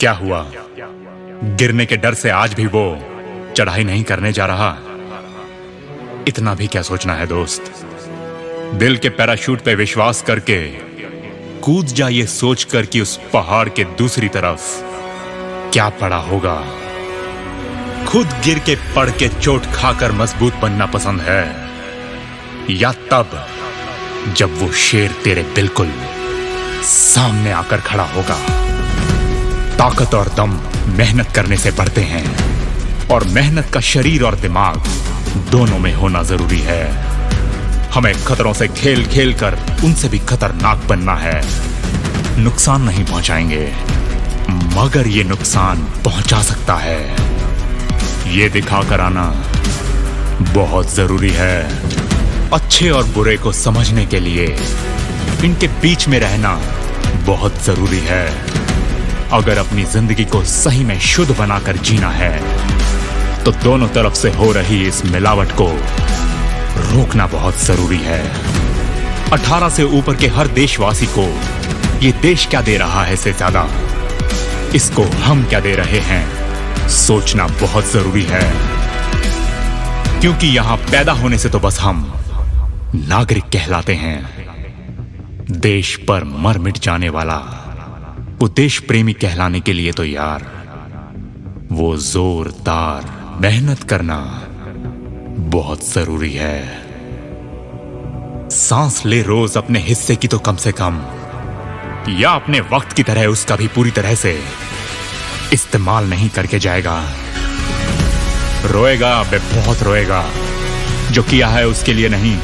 क्या हुआ? गिरने के डर से आज भी वो चढ़ाई नहीं करने जा रहा? इतना भी क्या सोचना है दोस्त? दिल के पैराशूट पे विश्वास करके कूद जा, ये सोचकर कि उस पहाड़ के दूसरी तरफ क्या पड़ा होगा। खुद गिर के पड़ के चोट खाकर मजबूत बनना पसंद है, या तब जब वो शेर तेरे बिल्कुल सामने आकर खड़ा होगा। ताकत और दम मेहनत करने से बढ़ते हैं, और मेहनत का शरीर और दिमाग दोनों में होना जरूरी है। हमें खतरों से खेल खेल कर उनसे भी खतरनाक बनना है। नुकसान नहीं पहुंचाएंगे, मगर ये नुकसान पहुंचा सकता है। ये दिखाकर आना बहुत जरूरी है। अच्छे और बुरे को समझने के लिए इनके बीच में रहना बहुत जरूरी है। अगर अपनी जिंदगी को सही में शुद्ध बनाकर जीना है तो दोनों तरफ से हो रही इस मिलावट को रोकना बहुत जरूरी है। 18 से ऊपर के हर देशवासी को ये देश क्या दे रहा है से ज्यादा इसको हम क्या दे रहे हैं सोचना बहुत जरूरी है। क्योंकि यहां पैदा होने से तो बस हम नागरिक कहलाते हैं। देश पर मर मिट जाने वाला वो देश प्रेमी कहलाने के लिए तो यार वो जोरदार मेहनत करना बहुत जरूरी है। सांस ले रोज अपने हिस्से की तो कम से कम, या अपने वक्त की तरह उसका भी पूरी तरह से इस्तेमाल नहीं करके जाएगा। रोएगा बे, बहुत रोएगा। जो किया है उसके लिए नहीं,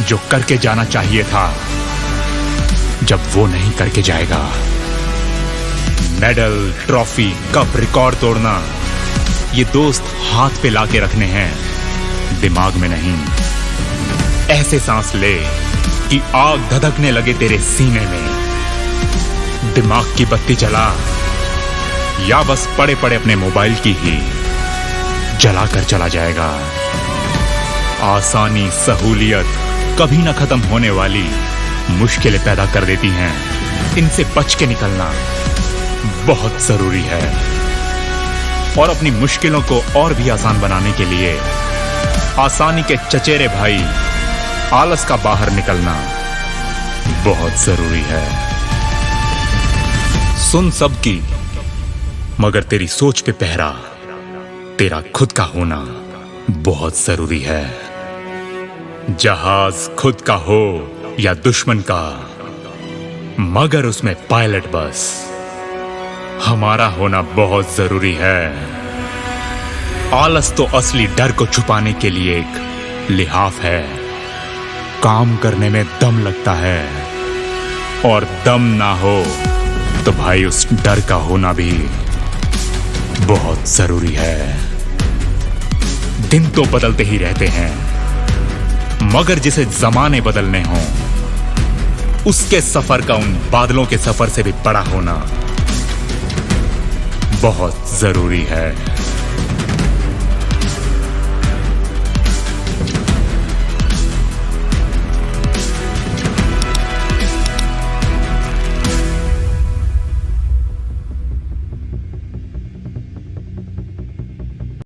जो करके जाना चाहिए था जब वो नहीं करके जाएगा। मेडल, ट्रॉफी, कप, रिकॉर्ड तोड़ना ये दोस्त हाथ पे लाके रखने हैं, दिमाग में नहीं। ऐसे सांस ले कि आग धधकने लगे तेरे सीने में। दिमाग की बत्ती जला, या बस पड़े पड़े अपने मोबाइल की ही जलाकर चला जाएगा। आसानी, सहूलियत कभी ना खत्म होने वाली मुश्किलें पैदा कर देती हैं। इनसे बच के निकलना बहुत जरूरी है। और अपनी मुश्किलों को और भी आसान बनाने के लिए आसानी के चचेरे भाई आलस का बाहर निकलना बहुत जरूरी है। सुन सबकी, मगर तेरी सोच पे पहरा तेरा खुद का होना बहुत जरूरी है। जहाज खुद का हो या दुश्मन का, मगर उसमें पायलट बस हमारा होना बहुत जरूरी है। आलस तो असली डर को छुपाने के लिए एक लिहाफ है। काम करने में दम लगता है, और दम ना हो तो भाई उस डर का होना भी बहुत जरूरी है। दिन तो बदलते ही रहते हैं, मगर जिसे जमाने बदलने हों उसके सफर का उन बादलों के सफर से भी बड़ा होना बहुत जरूरी है।